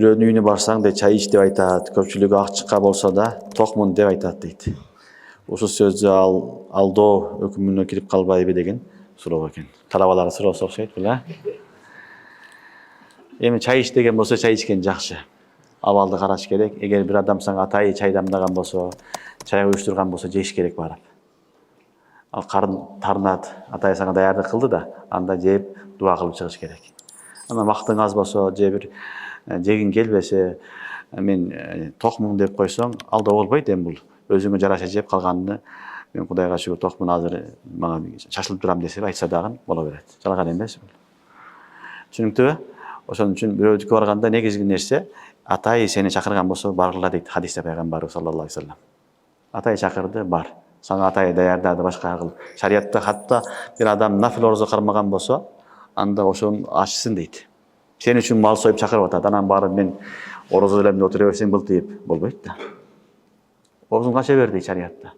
Бирөөнүн үйүнө барсаң да чай ич деп айтат. Көпчүлүгү ачыкка болсо да токмун деп айтат дейт. Ушул сөздү алдоо өкүмүнө кирип калбайбы деген суроо экен. Талабалар суроосу окшойт бул, а? Эми чай ич деген болсо чай ичкен жакшы. Абалды караш керек. Эгер бир адам сага атайы чай дамдаган болсо, чай уюштурган болсо жеш керек барып. Ал карын тарнат, атай сага даярдык кылды да, анда жеп дуа кылып чыгыш керек. Ана мактың аз болсо, же бир жегин келбесе, мен токмун деп койсоң, алда болбойт эми бул. Өзүңө жараша жеп калганды мен Кудайга шүгүр токмун азыр мага шашылып турам десе айтса дагы боло берет. Жалган эмес бул. Түшүнүктүбү? Ошон үчүн бирөөдүккө барганда негизги нерсе атай сени чакырган болсо баргыла дейт хадисте пайгамбарыбыз саллаллаху алейхи вассалам. Атай чакырды, бар. Сага атай даярдады, башка кыл. Шариятта хатта бир адам нафил орозо кармаган болсо, анда ошону ачсын дейт. Сен үчүн мал союп чакырып атат. Анан барып мен орозо элемде отура берсең былтыйып болбойт да. Орозону кача бер дейт шариятта.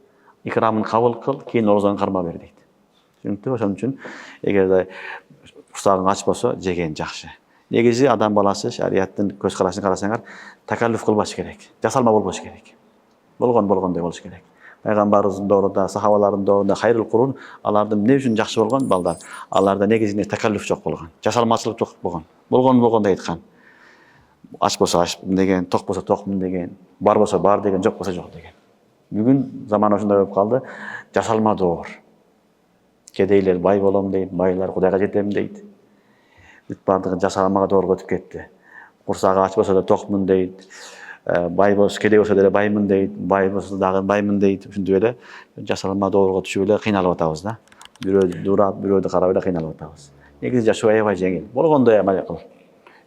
Икрамын кабыл кыл, кийин орозону карма бер дейт. Түшүнүктүбү? Ошон үчүн эгерде курсагың ач болсо жеген жакшы. Негизи адам баласы шариаттын көз карашын карасаңар, такаллуф кылбаш керек. Жасалма болбош керек. Болгондой болуш керек. Пайгамбарыбыздын доорунда, сахабалардын доорунда хайрул курун алардын эмне үчүн жакшы болгон балдар? Аларда негизинде такаллуф жок болгон. Жасалмачылык жок болгон. Болгондой айткан. Ач болсо ачмын деген, ток болсо токмун деген, бар болсо бар деген, жок болсо жок деген. Бүгүн заман ошондой болуп калды. Жасалма доор. Кедейлер бай болом дейт, байлар Кудайга жетем дейт. Бүт бардыгы жасалмага доорго өтүп кетти. Курсагы ач болсо да токмун дейт. Бай болсо, кедей болсо деле баймын дейт, бай болсо дагы баймын дейт. Ушинтип эле жасалма доорго түшүп эле кыйналып атабыз да. Бирөөдү дуурап, бирөөдү карап эле кыйналып атабыз. Негизи жашоо аябай жеңил. Болгондой амал кыл.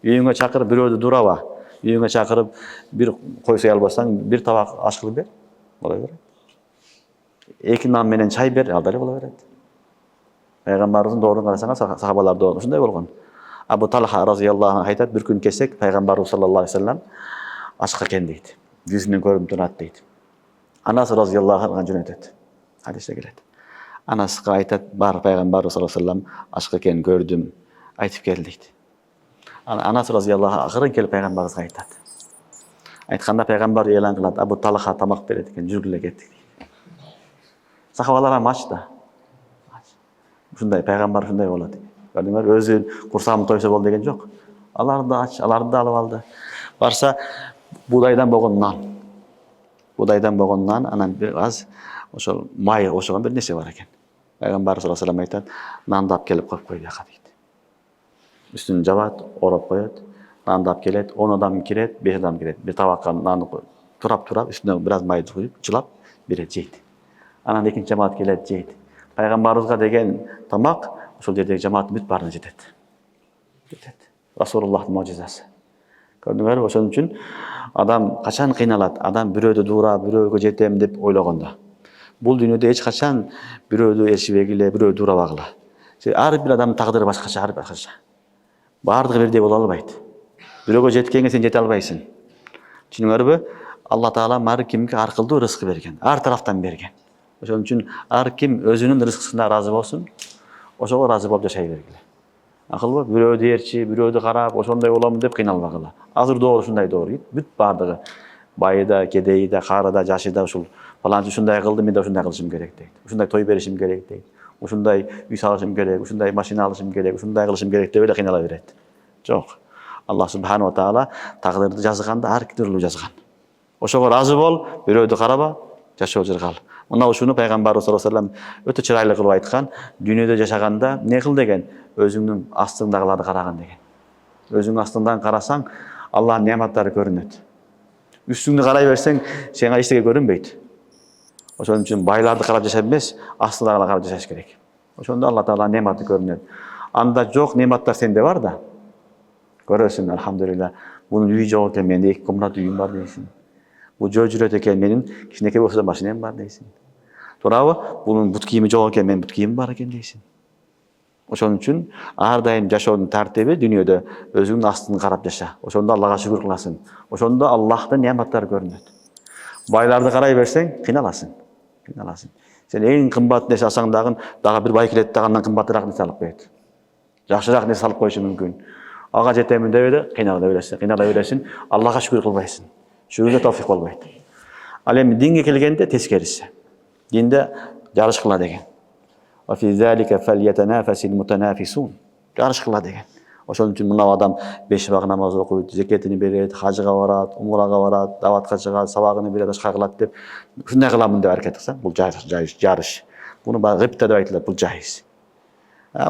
Үйүңө чакырып бирөөдү дуураба. Үйүңө чакырып бир кой сой албасаң, бир табак аш кылып бер. Боло берет. 2 нан менен чай бер, ал деле боло берет. Пайгамбарыбыздын доорун карасаңар, сахабалар доорун ушундай болгон. Абу Талха разыяллаху анху айтат, бир күн келсек, пайгамбарыбыз саллаллаху алейхи вассалам ачка экен дейт. Жүзүнөн көрүнүп турат дейт. Анас разыяллаху анху жөнөтөт. Хадисте келет. Анаска айтат, бар пайгамбарыбыз саллаллаху алейхи вассалам ачка экенин көрдүм, айтып кел дейт. Анас разыяллаху акырын келип пайгамбарыбызга айтат. Айтканда пайгамбар элан кылат, Абу Талха тамак берет экен, жүргүлө кеттик дейт. Сахабалар ач да. Ушундай пайгамбар ушундай болот. Көрдүңөр, өзү курсагым тойсо бол деген жок. Алар да ач, аларды да алып алды. Барса будайдан болгон нан. Будайдан болгон нан, анан бир аз ошол май кошулган бир нерсе бар экен. Пайгамбар саллаллаху алейхи вассалам айтат, нанды алып келип коюп кой бияка дейт. Үстүн жабат, ороп коет, нанды алып келет, 10 адам кирет, 5 адам кирет. Бир табакка нанды турап, үстүнө бир аз майды куюп, чылап берет, жейт. Анан экинчи жамаат келет, жейт. Пайгамбарыбызга деген тамак ошол жердеги жамааттын бүт баарына жетет. Расулуллахтын мажизасы. Көрдүңөрбү? Ошон үчүн адам качан кыйналат? Адам бирөөдү дуурап, бирөөгө жетем деп ойлогондо. Бул дүйнөдө эч качан бирөөдү ээрчибегиле, бирөөдү дуурабагыла. Ар бир адамдын тагдыры башкача, ар башкача. Бардыгы бирдей боло албайт. Бирөөгө жеткенге сен жете албайсың. Түшүнүңөрбү? Алла Таала ар кимге ар кылдуу рызык берген, ар тараптан берген. Ошон үчүн ар ким өзүнүн рызкысына разы болсун, ошого разы болуп жашай бергиле. Акылбы? Бирөөдү ээрчи, бирөөдү карап, ошондой болом деп кыйналбагыла. Азыр доор ушундай доор. Бүт бардыгы байы да, кедейи да, кары да, жашы да ушул фаланчы ушундай кылды, мен да ушундай кылышым керек дейт. Ушундай той беришим керек дейт. Ушундай үй салышым керек, ушундай машина алышым керек, ушундай кылышым керек деп эле кыйнала берет. Жок. Алла субханаху ва таала тагдырды жазганда ар түрлүү жазган. Ошого разы бол, бирөөдү караба, жашоо жыргал. Мына ушуну пайгамбарыбыз саллаллаху алейхи вассалам өтө чырайлуу кылып айткан. Дүйнөдө жашаганда эмне кыл деген? Өзүңдүн астыңдагыларды караган деген. Өзүңдүн астыңдан карасаң, Аллахтын неаматтары көрүнөт. Үстүңдү карай берсең, сага эчтеке көрүнбөйт. Ошон үчүн байларды карап жашап эмес, астындагыларды карап жашаш керек. Ошондо Алла Тааланын неаматы көрүнөт. Анда жок неаматтар сенде бар да. Көрөсүң, алхамдулилла, бунун үйү жок экен, менде 2 комнат үйүм бар дейсиң. Бул жөө жүрөт экен, менин кичинекей болсо да машинам бар дейсиң. Туурабы? Бунун бут кийими жок экен, менин бут кийимим бар экен дейсиң. Ошон үчүн ар дайым жашоонун тартиби дүйнөдө өзүңдүн астын карап жаша. Ошондо Аллага шүгүр кыласың. Ошондо Аллахтын неаматтары көрүнөт. Байларды карай берсең, кыйналасың. Сен эң кымбат нерсе алсаң дагы бир бай келет да андан кымбатыраак нерсе алып коет. Жакшыраак нерсе алып коюшу мүмкүн. Ага жетемин деп эле кыйнала бересиң, Аллага шүгүр кылбайсың. Шүгүргө товфик болбойт. Ал эми динге келгенде тескериси. Динде жарыш кыла деген. Ва фи залика фальятанафасил мутанафисун. Жарыш кыла деген. Ошон үчүн мына адам 5 вак намаз окуйт, закетин берет, хажыга барат, умрага барат, даватка чыгат, сабагын берет, башка кылат деп, ушундай кыламын деп аракет кылса, бул жарыш. Буну гыпта деп айтылат, бул жайыз.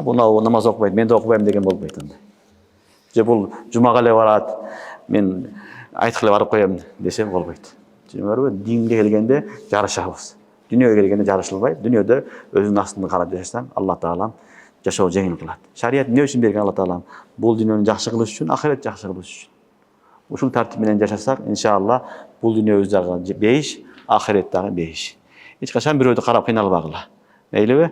Буну намаз окубайт, мен да окубайм деген болбойт анда. Же бул жумага эле барат, мен айткыла барып коем десем болбойт. Түшүнүңөрбү? Динге келгенде жарышабыз. Дүнүйөгө келгенде жарышылбайт. Дүнүйөдө өзүнүн астында карап жашасаң, Алла Таалам жашоо жеңил кылат. Шарият эмне үчүн берген Алла Таалам? Бул дүйнөнү жакшы кылыш үчүн, ахирет жакшы кылыш үчүн. Ушул тартип менен жашасак, иншалла, бул дүйнөбүз дагы бейиш, ахирет дагы бейиш. Эч качан бирөөдү карап кыйналбагыла. Мейлиби?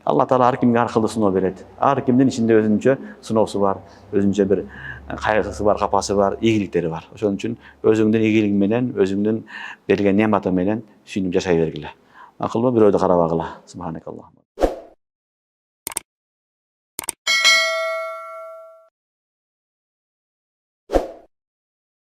Алла Таала ар кимге ар кылды сыноо берет. Ар кимдин ичинде өзүнчө сыноосу бар, өзүнчө бир кайгысы бар, капасы бар, ийгиликтери бар. Ошон үчүн өзүңдүн ийгилиги менен, өзүңдүн берилген неаматы менен сүйүнүп жашай бергиле. Акылбы бирөөдү карабагыла. Субханакаллах.